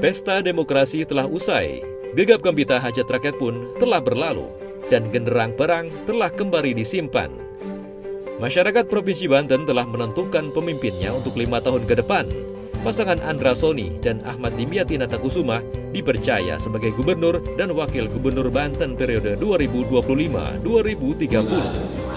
Pesta demokrasi telah usai, gegap gempita hajat rakyat pun telah berlalu, dan genderang perang telah kembali disimpan. Masyarakat Provinsi Banten telah menentukan pemimpinnya untuk 5 tahun ke depan. Pasangan Andra Soni dan Ahmad Dimyati Natakusuma dipercaya sebagai Gubernur dan Wakil Gubernur Banten periode 2025-2030.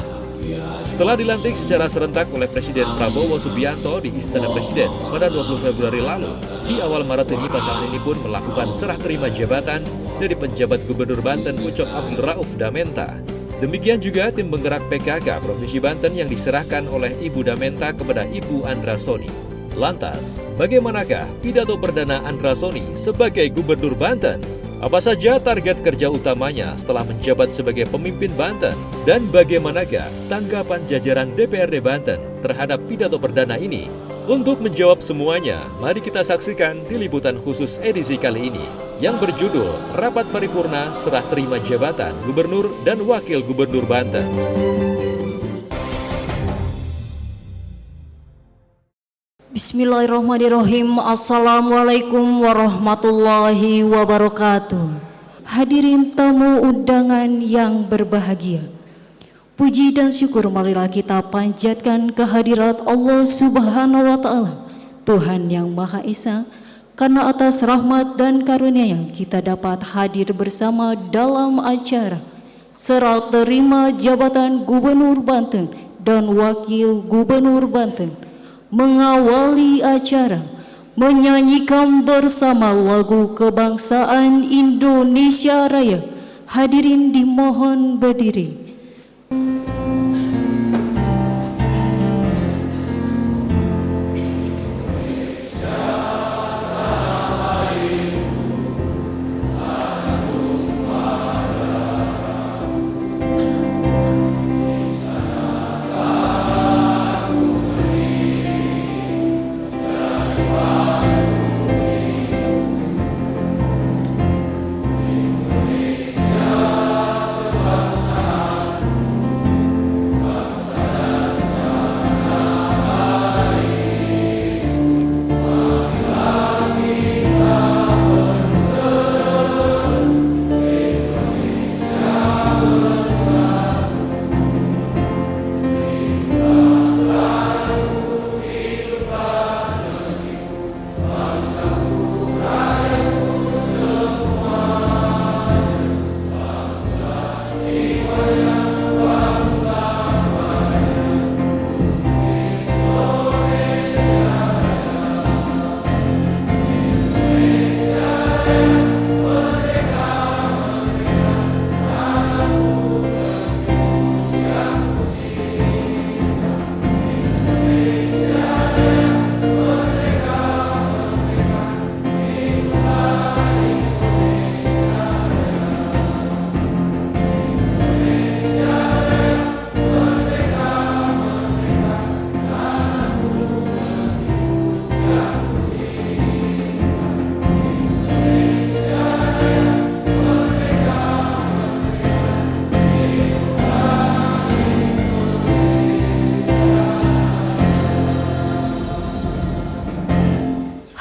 Setelah dilantik secara serentak oleh Presiden Prabowo Subianto di Istana Presiden pada 20 Februari lalu, di awal Maret ini pasangan ini pun melakukan serah terima jabatan dari penjabat Gubernur Banten Ucok Abdul Rauf Damenta. Demikian juga tim penggerak PKK Provinsi Banten yang diserahkan oleh Ibu Damenta kepada Ibu Andra Soni. Lantas, bagaimanakah pidato perdana Andra Soni sebagai Gubernur Banten? Apa saja target kerja utamanya setelah menjabat sebagai pemimpin Banten? Dan bagaimanakah tanggapan jajaran DPRD Banten terhadap pidato perdana ini? Untuk menjawab semuanya, mari kita saksikan di liputan khusus edisi kali ini yang berjudul Rapat Paripurna Serah Terima Jabatan Gubernur dan Wakil Gubernur Banten. Bismillahirrahmanirrahim. Assalamualaikum warahmatullahi wabarakatuh. Hadirin tamu undangan yang berbahagia, puji dan syukur marilah kita panjatkan kehadirat Allah Subhanahu wa Ta'ala, Tuhan yang Maha Esa, karena atas rahmat dan karunia-Nya kita dapat hadir bersama dalam acara serah terima jabatan Gubernur Banten dan Wakil Gubernur Banten. Mengawali acara, menyanyikan bersama lagu kebangsaan Indonesia Raya. Hadirin dimohon berdiri.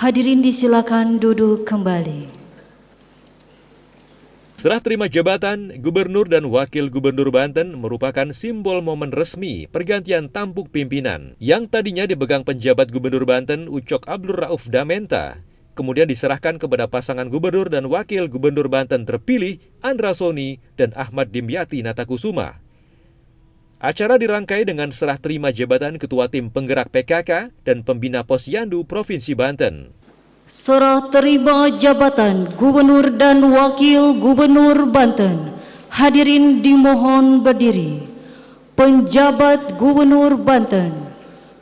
Hadirin disilakan duduk kembali. Serah terima jabatan Gubernur dan Wakil Gubernur Banten merupakan simbol momen resmi pergantian tampuk pimpinan yang tadinya dipegang penjabat Gubernur Banten Ucok Abdul Rauf Damenta, kemudian diserahkan kepada pasangan Gubernur dan Wakil Gubernur Banten terpilih Andra Soni dan Ahmad Dimyati Natakusuma. Acara dirangkai dengan serah terima jabatan Ketua Tim Penggerak PKK dan Pembina Posyandu Provinsi Banten. Serah terima jabatan Gubernur dan Wakil Gubernur Banten. Hadirin dimohon berdiri. Penjabat Gubernur Banten,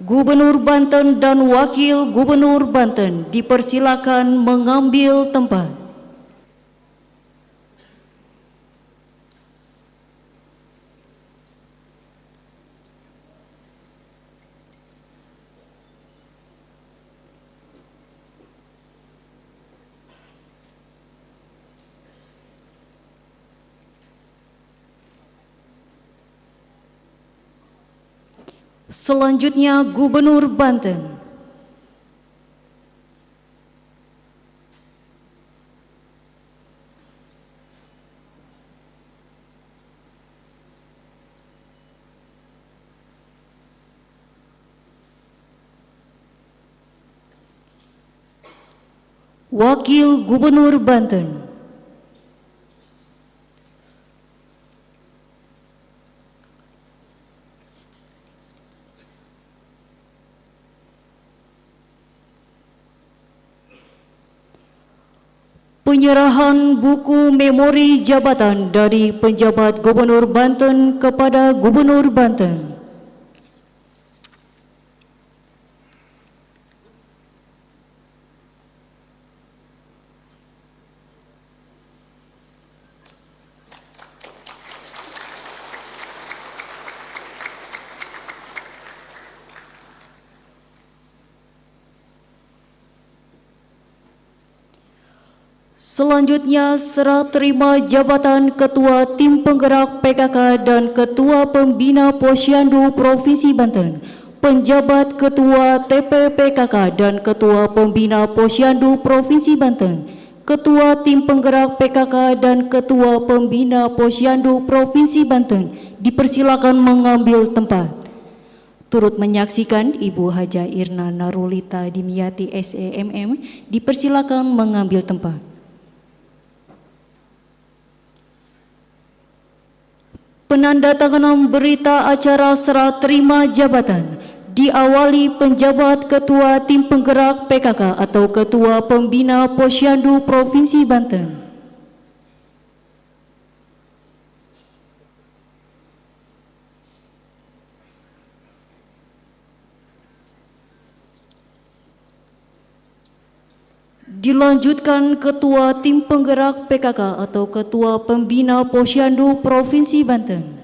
Gubernur Banten dan Wakil Gubernur Banten dipersilakan mengambil tempat. Selanjutnya Gubernur Banten. Wakil Gubernur Banten. Penyerahan buku memori jabatan dari penjabat Gubernur Banten kepada Gubernur Banten. Selanjutnya, serah terima jabatan Ketua Tim Penggerak PKK dan Ketua Pembina Posyandu Provinsi Banten, penjabat Ketua TPPKK dan Ketua Pembina Posyandu Provinsi Banten, Ketua Tim Penggerak PKK dan Ketua Pembina Posyandu Provinsi Banten dipersilakan mengambil tempat. Turut menyaksikan Ibu Haja Irna Narulita Dimyati SEMM dipersilakan mengambil tempat. Penandatanganan berita acara serah terima jabatan diawali penjabat Ketua Tim Penggerak PKK atau Ketua Pembina Posyandu Provinsi Banten. Dilanjutkan Ketua Tim Penggerak PKK atau Ketua Pembina Posyandu Provinsi Banten.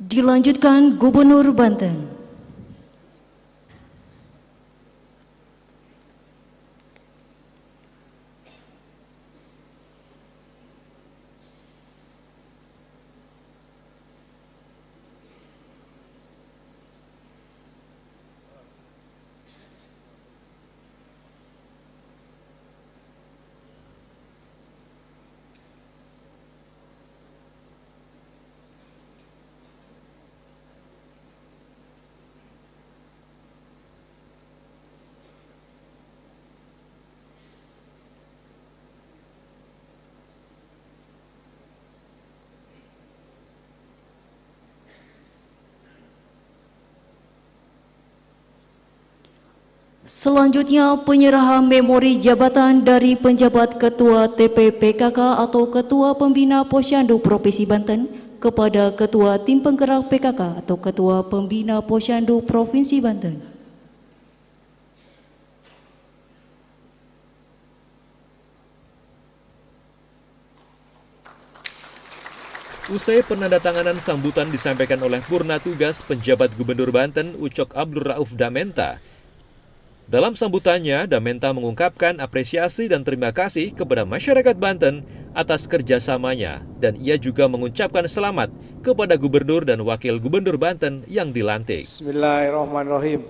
Dilanjutkan Gubernur Banten. Selanjutnya, penyerahan memori jabatan dari penjabat Ketua TPPKK atau Ketua Pembina Posyandu Provinsi Banten kepada Ketua Tim Penggerak PKK atau Ketua Pembina Posyandu Provinsi Banten. Usai penandatanganan sambutan disampaikan oleh Purna Tugas Penjabat Gubernur Banten Ucok Abdul Rauf Damenta. Dalam sambutannya, Damenta mengungkapkan apresiasi dan terima kasih kepada masyarakat Banten atas kerjasamanya, dan ia juga mengucapkan selamat kepada Gubernur dan Wakil Gubernur Banten yang dilantik. Bismillahirrahmanirrahim.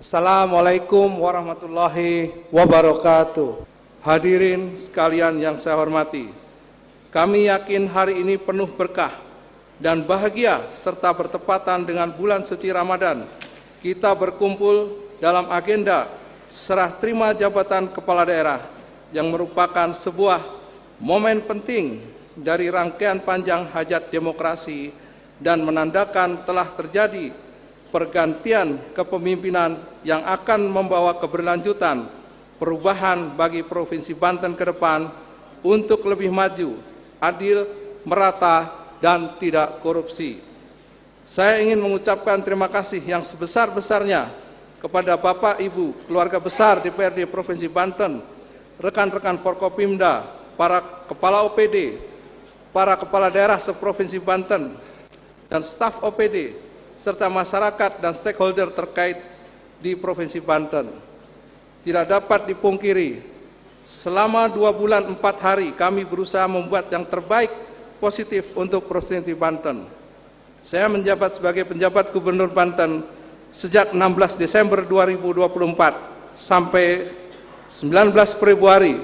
Assalamualaikum warahmatullahi wabarakatuh. Hadirin sekalian yang saya hormati, Kami yakin hari ini penuh berkah dan bahagia serta bertepatan dengan bulan suci Ramadan. Kita berkumpul dalam agenda serah terima jabatan kepala daerah yang merupakan sebuah momen penting dari rangkaian panjang hajat demokrasi dan menandakan telah terjadi pergantian kepemimpinan yang akan membawa keberlanjutan perubahan bagi Provinsi Banten ke depan untuk lebih maju, adil, merata, dan tidak korupsi. Saya ingin mengucapkan terima kasih yang sebesar-besarnya kepada Bapak, Ibu, keluarga besar DPRD Provinsi Banten, rekan-rekan Forkopimda, para kepala OPD, para kepala daerah seprovinsi Banten, dan staf OPD, serta masyarakat dan stakeholder terkait di Provinsi Banten. Tidak dapat dipungkiri, selama 2 bulan 4 hari kami berusaha membuat yang terbaik positif untuk Provinsi Banten. Saya menjabat sebagai penjabat Gubernur Banten sejak 16 Desember 2024 sampai 19 Februari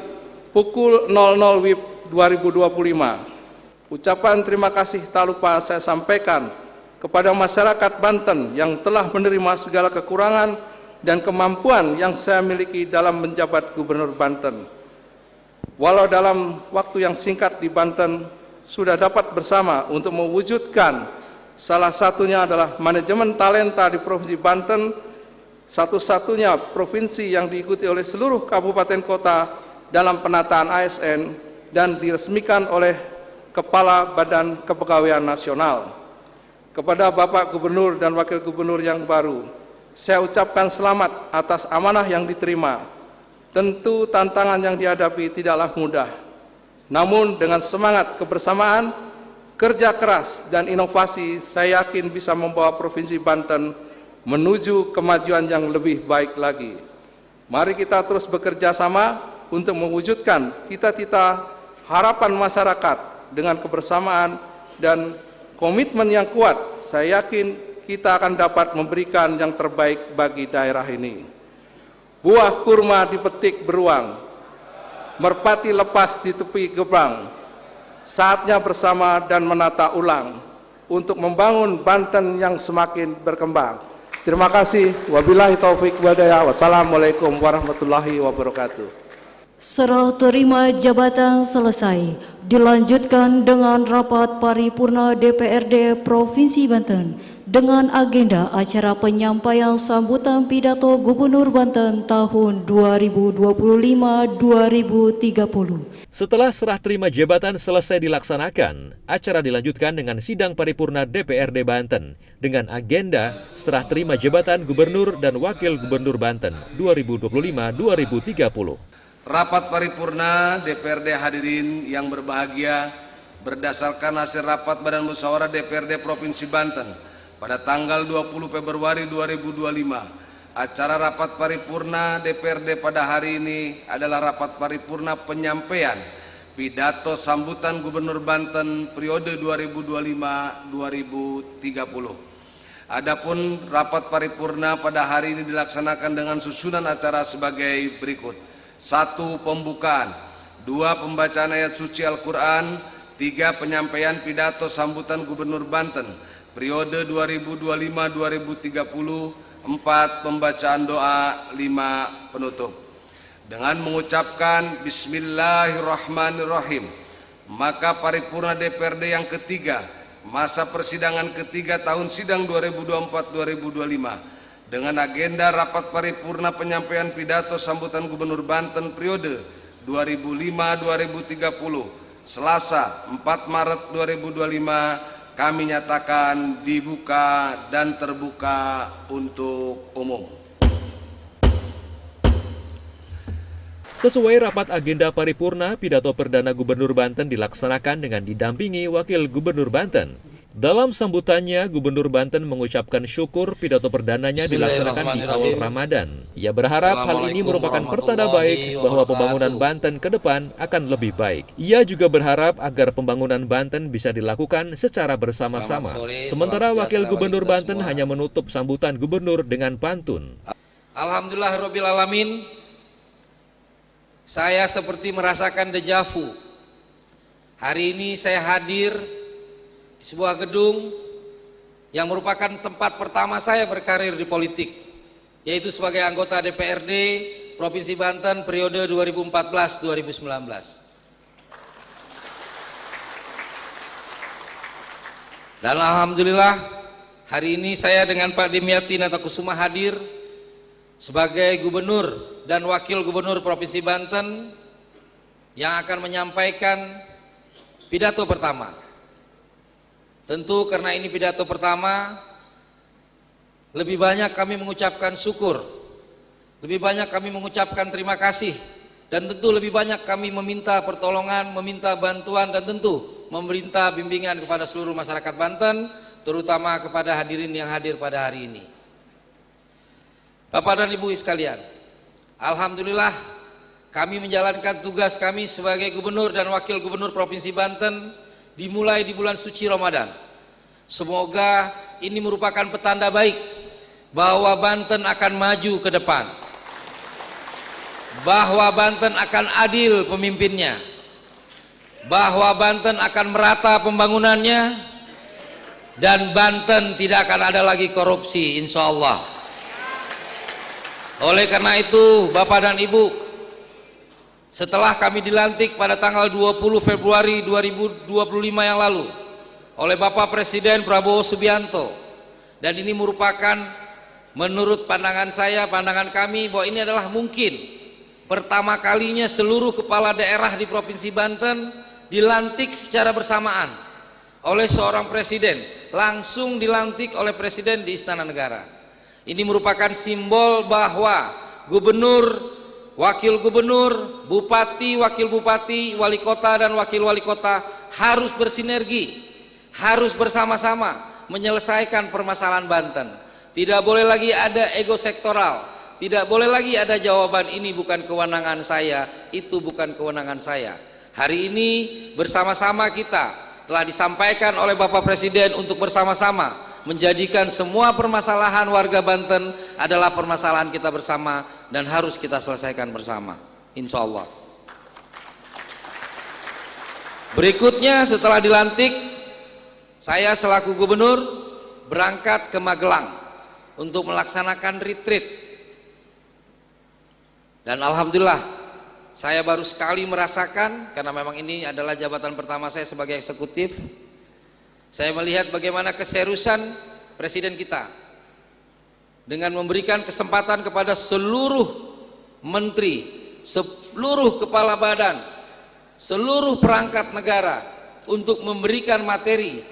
pukul 00 WIB 2025. Ucapan terima kasih tak lupa saya sampaikan kepada masyarakat Banten yang telah menerima segala kekurangan dan kemampuan yang saya miliki dalam menjabat Gubernur Banten. Walau dalam waktu yang singkat di Banten sudah dapat bersama untuk mewujudkan salah satunya adalah manajemen talenta di Provinsi Banten, satu-satunya provinsi yang diikuti oleh seluruh kabupaten kota dalam penataan ASN dan diresmikan oleh Kepala Badan Kepegawaian Nasional. Kepada Bapak Gubernur dan Wakil Gubernur yang baru, saya ucapkan selamat atas amanah yang diterima. Tentu tantangan yang dihadapi tidaklah mudah. Namun dengan semangat kebersamaan, kerja keras, dan inovasi, saya yakin bisa membawa Provinsi Banten menuju kemajuan yang lebih baik lagi. Mari kita terus bekerja sama untuk mewujudkan cita-cita harapan masyarakat dengan kebersamaan dan komitmen yang kuat. Saya yakin kita akan dapat memberikan yang terbaik bagi daerah ini. Buah kurma dipetik beruang, merpati lepas di tepi gerbang. Saatnya bersama dan menata ulang untuk membangun Banten yang semakin berkembang. Terima kasih. Wabillahi taufik walhidayah. Wassalamualaikum warahmatullahi wabarakatuh. Serah terima jabatan selesai, dilanjutkan dengan rapat paripurna DPRD Provinsi Banten dengan agenda acara penyampaian sambutan pidato Gubernur Banten tahun 2025-2030. Setelah serah terima jabatan selesai dilaksanakan, acara dilanjutkan dengan sidang paripurna DPRD Banten dengan agenda serah terima jabatan Gubernur dan Wakil Gubernur Banten 2025-2030. Rapat paripurna DPRD hadirin yang berbahagia, berdasarkan hasil rapat Badan Musyawarah DPRD Provinsi Banten pada tanggal 20 Februari 2025, acara rapat paripurna DPRD pada hari ini adalah rapat paripurna penyampaian pidato sambutan Gubernur Banten periode 2025-2030. Adapun rapat paripurna pada hari ini dilaksanakan dengan susunan acara sebagai berikut. 1. Pembukaan. 2. Pembacaan ayat suci Al-Quran. 3. Penyampaian pidato sambutan Gubernur Banten periode 2025-2030. 4. Pembacaan doa. 5. Penutup. Dengan mengucapkan Bismillahirrahmanirrahim, maka paripurna DPRD yang ketiga, masa persidangan ketiga tahun sidang 2024-2025 dengan agenda rapat paripurna penyampaian pidato sambutan Gubernur Banten periode 2005-2030 Selasa 4 Maret 2025 kami nyatakan dibuka dan terbuka untuk umum. Sesuai rapat agenda paripurna, pidato perdana Gubernur Banten dilaksanakan dengan didampingi Wakil Gubernur Banten. Dalam sambutannya, Gubernur Banten mengucapkan syukur pidato perdananya dilaksanakan di awal Ramadan. Ia berharap hal ini merupakan pertanda baik bahwa pembangunan Banten ke depan akan lebih baik. Ia juga berharap agar pembangunan Banten bisa dilakukan secara bersama-sama. Sementara Wakil Gubernur Banten hanya menutup sambutan Gubernur dengan pantun. Alhamdulillah Rabbil Alamin, saya seperti merasakan dejavu. Hari ini saya hadir di sebuah gedung yang merupakan tempat pertama saya berkarir di politik, yaitu sebagai anggota DPRD Provinsi Banten periode 2014-2019. Dan alhamdulillah hari ini saya dengan Pak Dimyati Natakusuma hadir sebagai Gubernur dan Wakil Gubernur Provinsi Banten yang akan menyampaikan pidato pertama. Tentu karena ini pidato pertama, lebih banyak kami mengucapkan syukur, lebih banyak kami mengucapkan terima kasih, dan tentu lebih banyak kami meminta pertolongan, meminta bantuan, dan tentu meminta bimbingan kepada seluruh masyarakat Banten, terutama kepada hadirin yang hadir pada hari ini. Bapak dan Ibu sekalian, alhamdulillah kami menjalankan tugas kami sebagai Gubernur dan Wakil Gubernur Provinsi Banten dimulai di bulan suci Ramadan. Semoga ini merupakan petanda baik bahwa Banten akan maju ke depan, bahwa Banten akan adil pemimpinnya, bahwa Banten akan merata pembangunannya, dan Banten tidak akan ada lagi korupsi, insya Allah. Oleh karena itu Bapak dan Ibu, setelah kami dilantik pada tanggal 20 Februari 2025 yang lalu oleh Bapak Presiden Prabowo Subianto, dan ini merupakan menurut pandangan saya, pandangan kami, bahwa ini adalah mungkin pertama kalinya seluruh kepala daerah di Provinsi Banten dilantik secara bersamaan oleh seorang presiden, langsung dilantik oleh presiden di Istana Negara. Ini merupakan simbol bahwa gubernur, wakil gubernur, bupati, wakil bupati, wali kota dan wakil wali kota harus bersinergi, harus bersama-sama menyelesaikan permasalahan Banten. Tidak boleh lagi ada ego sektoral, tidak boleh lagi ada jawaban ini bukan kewenangan saya, itu bukan kewenangan saya. Hari ini bersama-sama kita telah disampaikan oleh Bapak Presiden untuk bersama-sama menjadikan semua permasalahan warga Banten adalah permasalahan kita bersama dan harus kita selesaikan bersama, insya Allah. Berikutnya setelah dilantik, saya selaku gubernur berangkat ke Magelang untuk melaksanakan retreat, dan alhamdulillah saya baru sekali merasakan, karena memang ini adalah jabatan pertama saya sebagai eksekutif, saya melihat bagaimana keseriusan presiden kita dengan memberikan kesempatan kepada seluruh menteri, seluruh kepala badan, seluruh perangkat negara untuk memberikan materi,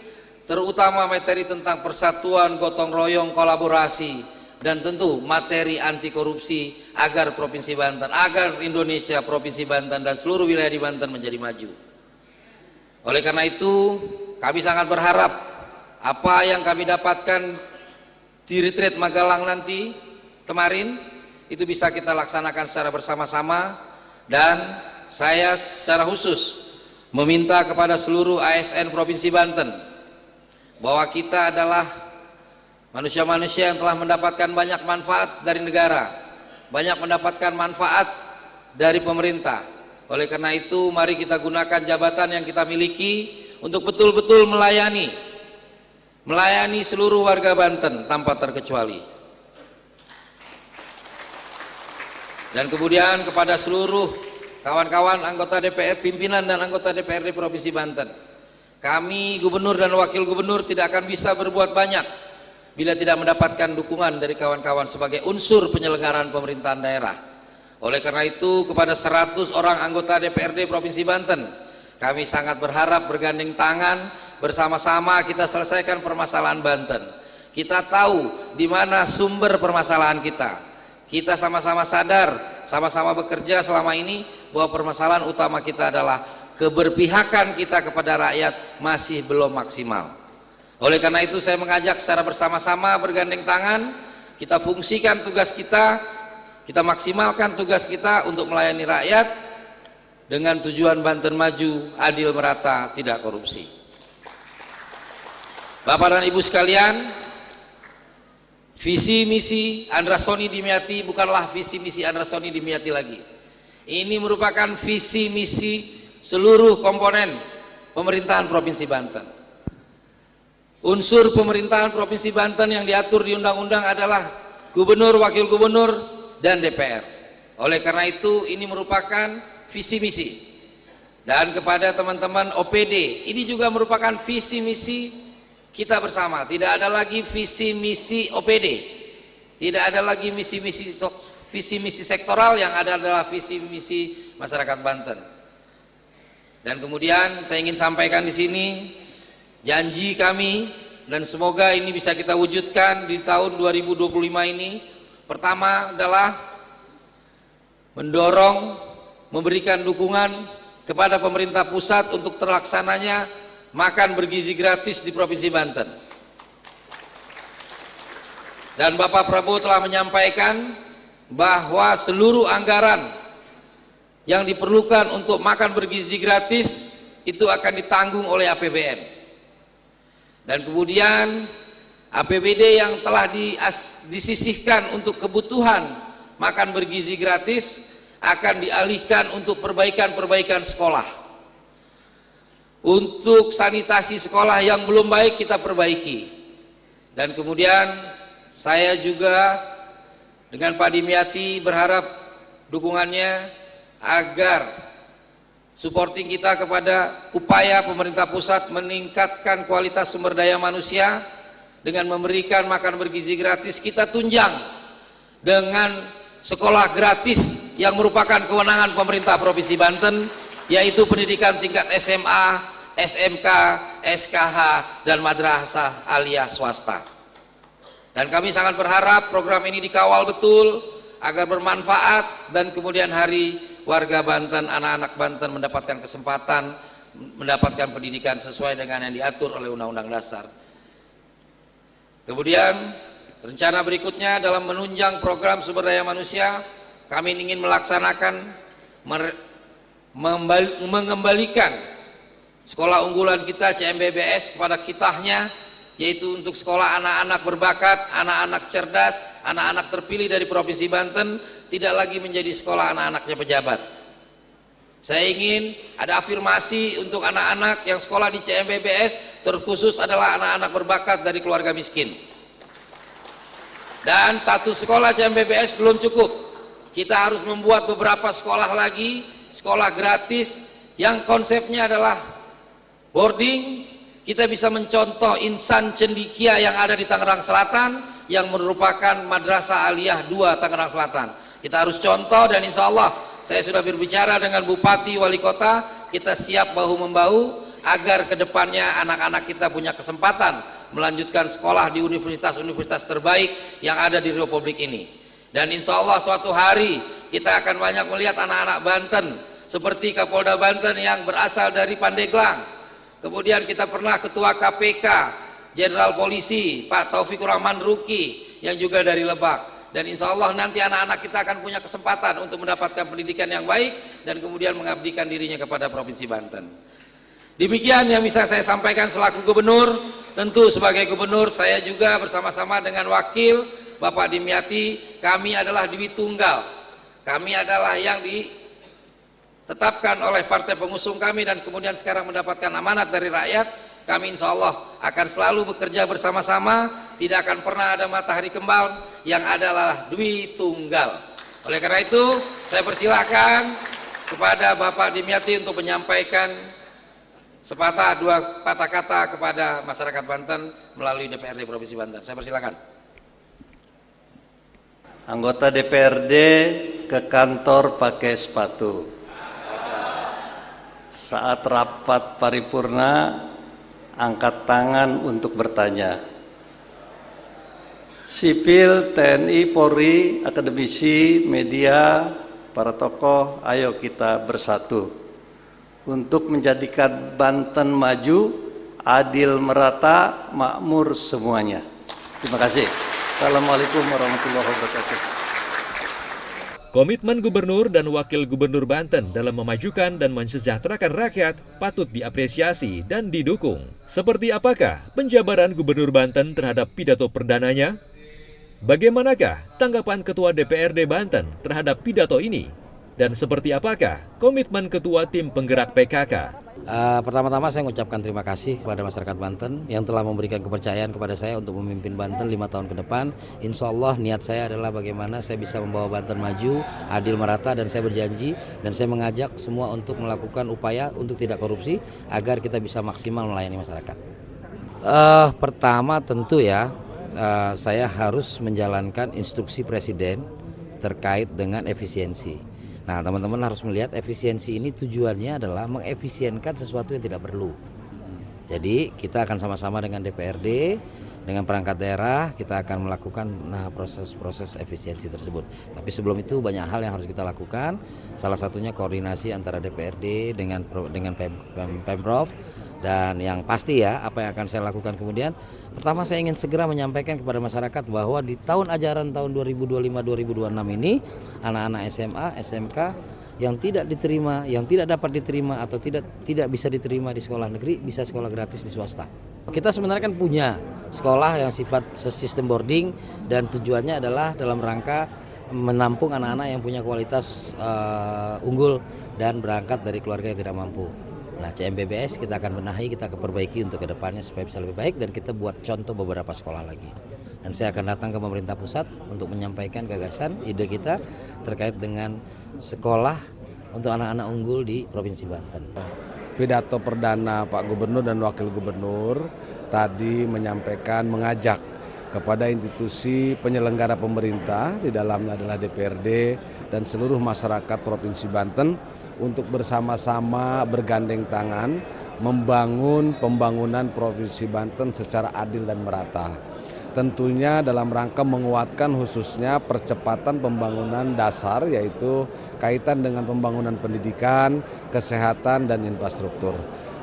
terutama materi tentang persatuan, gotong royong, kolaborasi, dan tentu materi anti korupsi agar Provinsi Banten, agar Indonesia, Provinsi Banten dan seluruh wilayah di Banten menjadi maju. Oleh karena itu kami sangat berharap apa yang kami dapatkan di retreat Magelang nanti kemarin itu bisa kita laksanakan secara bersama-sama, dan saya secara khusus meminta kepada seluruh ASN Provinsi Banten bahwa kita adalah manusia-manusia yang telah mendapatkan banyak manfaat dari negara, banyak mendapatkan manfaat dari pemerintah. Oleh karena itu mari kita gunakan jabatan yang kita miliki untuk betul-betul melayani seluruh warga Banten tanpa terkecuali. Dan kemudian kepada seluruh kawan-kawan anggota DPR, pimpinan dan anggota DPRD Provinsi Banten, kami gubernur dan wakil gubernur tidak akan bisa berbuat banyak bila tidak mendapatkan dukungan dari kawan-kawan sebagai unsur penyelenggaraan pemerintahan daerah. Oleh karena itu kepada 100 orang anggota DPRD Provinsi Banten, kami sangat berharap bergandeng tangan bersama-sama kita selesaikan permasalahan Banten. Kita tahu di mana sumber permasalahan kita. Kita sama-sama sadar, sama-sama bekerja selama ini bahwa permasalahan utama kita adalah keberpihakan kita kepada rakyat masih belum maksimal. Oleh karena itu saya mengajak secara bersama-sama bergandeng tangan, kita fungsikan tugas kita, kita maksimalkan tugas kita untuk melayani rakyat dengan tujuan Banten maju, adil, merata, tidak korupsi. Bapak dan Ibu sekalian, visi misi Andra Soni Dimyati bukanlah visi misi Andra Soni Dimyati lagi. Ini merupakan visi misi seluruh komponen pemerintahan Provinsi Banten. Unsur pemerintahan Provinsi Banten yang diatur di undang-undang adalah gubernur, wakil gubernur, dan DPR. Oleh karena itu ini merupakan visi misi. Dan kepada teman-teman OPD, ini juga merupakan visi misi kita bersama. Tidak ada lagi visi misi OPD, tidak ada lagi visi misi sektoral, yang ada adalah visi misi masyarakat Banten. Dan kemudian saya ingin sampaikan di sini janji kami, dan semoga ini bisa kita wujudkan di tahun 2025 ini. Pertama adalah mendorong, memberikan dukungan kepada pemerintah pusat untuk terlaksananya makan bergizi gratis di Provinsi Banten. Dan Bapak Prabowo telah menyampaikan bahwa seluruh anggaran yang diperlukan untuk makan bergizi gratis itu akan ditanggung oleh APBN. Dan kemudian APBD yang telah disisihkan untuk kebutuhan makan bergizi gratis akan dialihkan untuk perbaikan-perbaikan sekolah. Untuk sanitasi sekolah yang belum baik kita perbaiki. Dan kemudian saya juga dengan Pak Dimyati berharap dukungannya agar supporting kita kepada upaya pemerintah pusat meningkatkan kualitas sumber daya manusia dengan memberikan makan bergizi gratis. Kita tunjang dengan sekolah gratis yang merupakan kewenangan pemerintah Provinsi Banten, yaitu pendidikan tingkat SMA, SMK, SKH, dan madrasah aliyah swasta. Dan kami sangat berharap program ini dikawal betul agar bermanfaat, dan kemudian hari warga Banten, anak-anak Banten mendapatkan kesempatan mendapatkan pendidikan sesuai dengan yang diatur oleh Undang-Undang Dasar. Kemudian rencana berikutnya dalam menunjang program sumber daya manusia, kami ingin melaksanakan mengembalikan sekolah unggulan kita CMBBS kepada kitahnya, yaitu untuk sekolah anak-anak berbakat, anak-anak cerdas, anak-anak terpilih dari Provinsi Banten, tidak lagi menjadi sekolah anak-anaknya pejabat. Saya ingin ada afirmasi untuk anak-anak yang sekolah di CMBBS, terkhusus adalah anak-anak berbakat dari keluarga miskin. Dan satu sekolah CMBBS belum cukup, kita harus membuat beberapa sekolah lagi, sekolah gratis yang konsepnya adalah boarding. Kita bisa mencontoh Insan Cendikia yang ada di Tangerang Selatan, yang merupakan Madrasah Aliyah 2 Tangerang Selatan. Kita harus contoh, dan insya Allah saya sudah berbicara dengan Bupati, Wali Kota, kita siap bahu-membahu agar kedepannya anak-anak kita punya kesempatan melanjutkan sekolah di universitas-universitas terbaik yang ada di Republik ini. Dan insya Allah suatu hari kita akan banyak melihat anak-anak Banten seperti Kapolda Banten yang berasal dari Pandeglang. Kemudian kita pernah Ketua KPK, Jenderal Polisi Pak Taufikur Rahman Ruki yang juga dari Lebak. Dan insya Allah nanti anak-anak kita akan punya kesempatan untuk mendapatkan pendidikan yang baik dan kemudian mengabdikan dirinya kepada Provinsi Banten. Demikian yang bisa saya sampaikan selaku gubernur. Tentu sebagai gubernur saya juga bersama-sama dengan wakil Bapak Dimyati, kami adalah Dewi Tunggal. Kami adalah yang ditetapkan oleh partai pengusung kami dan kemudian sekarang mendapatkan amanat dari rakyat. Kami insya Allah akan selalu bekerja bersama-sama, tidak akan pernah ada matahari kembar, yang adalah Dewi Tunggal. Oleh karena itu, saya persilahkan kepada Bapak Dimyati untuk menyampaikan sepatah dua patah kata kepada masyarakat Banten melalui DPRD Provinsi Banten. Saya persilahkan. Anggota DPRD ke kantor pakai sepatu. Saat rapat paripurna, angkat tangan untuk bertanya. Sipil, TNI, Polri, akademisi, media, para tokoh, ayo kita bersatu untuk menjadikan Banten maju, adil, merata, makmur semuanya. Terima kasih. Assalamualaikum warahmatullahi wabarakatuh. Komitmen Gubernur dan Wakil Gubernur Banten dalam memajukan dan mensejahterakan rakyat patut diapresiasi dan didukung. Seperti apakah penjabaran Gubernur Banten terhadap pidato perdananya? Bagaimanakah tanggapan Ketua DPRD Banten terhadap pidato ini? Dan seperti apakah komitmen Ketua Tim Penggerak PKK Pertama-tama saya mengucapkan terima kasih kepada masyarakat Banten yang telah memberikan kepercayaan kepada saya untuk memimpin Banten 5 tahun ke depan. Insya Allah niat saya adalah bagaimana saya bisa membawa Banten maju, adil, merata, dan saya berjanji dan saya mengajak semua untuk melakukan upaya untuk tidak korupsi agar kita bisa maksimal melayani masyarakat. Pertama tentu ya saya harus menjalankan instruksi Presiden terkait dengan efisiensi. Nah, teman-teman harus melihat efisiensi ini tujuannya adalah mengefisienkan sesuatu yang tidak perlu. Jadi kita akan sama-sama dengan DPRD, dengan perangkat daerah, kita akan melakukan proses-proses efisiensi tersebut. Tapi sebelum itu banyak hal yang harus kita lakukan. Salah satunya koordinasi antara DPRD dengan Pemprov. Dan yang pasti ya, apa yang akan saya lakukan kemudian, pertama saya ingin segera menyampaikan kepada masyarakat bahwa di tahun ajaran tahun 2025-2026 ini anak-anak SMA, SMK yang tidak diterima, yang tidak dapat diterima atau tidak bisa diterima di sekolah negeri bisa sekolah gratis di swasta. Kita sebenarnya kan punya sekolah yang sifat sistem boarding dan tujuannya adalah dalam rangka menampung anak-anak yang punya kualitas unggul dan berangkat dari keluarga yang tidak mampu. Nah, CMBBS kita akan benahi, kita akan perbaiki untuk kedepannya supaya bisa lebih baik dan kita buat contoh beberapa sekolah lagi. Dan saya akan datang ke pemerintah pusat untuk menyampaikan gagasan, ide kita terkait dengan sekolah untuk anak-anak unggul di Provinsi Banten. Pidato perdana Pak Gubernur dan Wakil Gubernur tadi menyampaikan, mengajak kepada institusi penyelenggara pemerintah, di dalamnya adalah DPRD dan seluruh masyarakat Provinsi Banten untuk bersama-sama bergandeng tangan membangun pembangunan Provinsi Banten secara adil dan merata. Tentunya dalam rangka menguatkan khususnya percepatan pembangunan dasar, yaitu kaitan dengan pembangunan pendidikan, kesehatan, dan infrastruktur.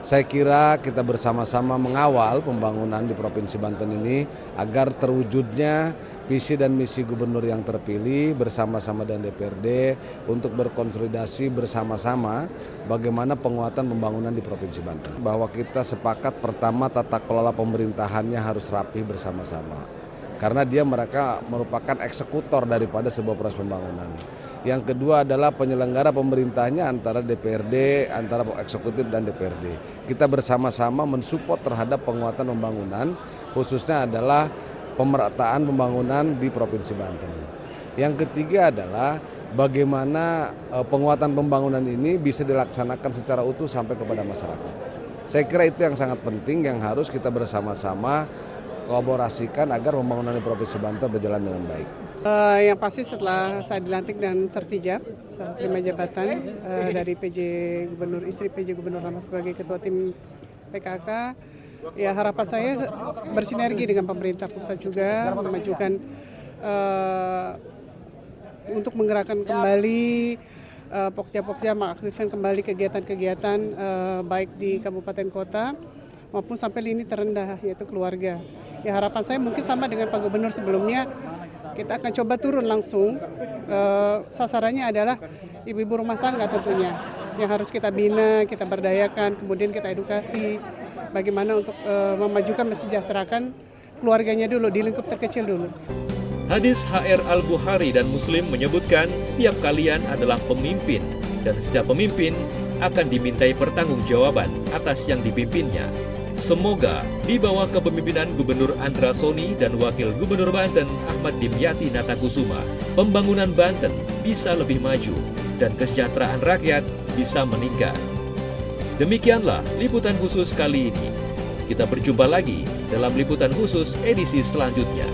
Saya kira kita bersama-sama mengawal pembangunan di Provinsi Banten ini agar terwujudnya visi dan misi gubernur yang terpilih bersama-sama dengan DPRD untuk berkonsolidasi bersama-sama bagaimana penguatan pembangunan di Provinsi Banten. Bahwa kita sepakat pertama tata kelola pemerintahannya harus rapi bersama-sama. Karena mereka merupakan eksekutor daripada sebuah proses pembangunan. Yang kedua adalah penyelenggara pemerintahnya antara DPRD, antara eksekutif dan DPRD. Kita bersama-sama mensupport terhadap penguatan pembangunan, khususnya adalah pemerataan pembangunan di Provinsi Banten. Yang ketiga adalah bagaimana penguatan pembangunan ini bisa dilaksanakan secara utuh sampai kepada masyarakat. Saya kira itu yang sangat penting yang harus kita bersama-sama kolaborasikan agar pembangunan di Provinsi Banten berjalan dengan baik. Yang pasti setelah saya dilantik dan sertijab, setelah terima jabatan dari PJ Gubernur, istri PJ Gubernur Rama sebagai Ketua Tim PKK, ya harapan saya bersinergi dengan pemerintah pusat juga, memajukan untuk menggerakkan kembali Pokja-Pokja, mengaktifkan kembali kegiatan-kegiatan baik di kabupaten kota maupun sampai lini terendah yaitu keluarga. Ya harapan saya mungkin sama dengan Pak Gubernur sebelumnya, kita akan coba turun langsung. Sasarannya adalah ibu-ibu rumah tangga tentunya yang harus kita bina, kita berdayakan, kemudian kita edukasi bagaimana untuk memajukan, mensejahterakan keluarganya dulu di lingkup terkecil dulu. Hadis HR Al-Bukhari dan Muslim menyebutkan setiap kalian adalah pemimpin dan setiap pemimpin akan dimintai pertanggungjawaban atas yang dipimpinnya. Semoga di bawah kepemimpinan Gubernur Andra Soni dan Wakil Gubernur Banten Ahmad Dimyati Natakusuma, pembangunan Banten bisa lebih maju dan kesejahteraan rakyat bisa meningkat. Demikianlah liputan khusus kali ini. Kita berjumpa lagi dalam liputan khusus edisi selanjutnya.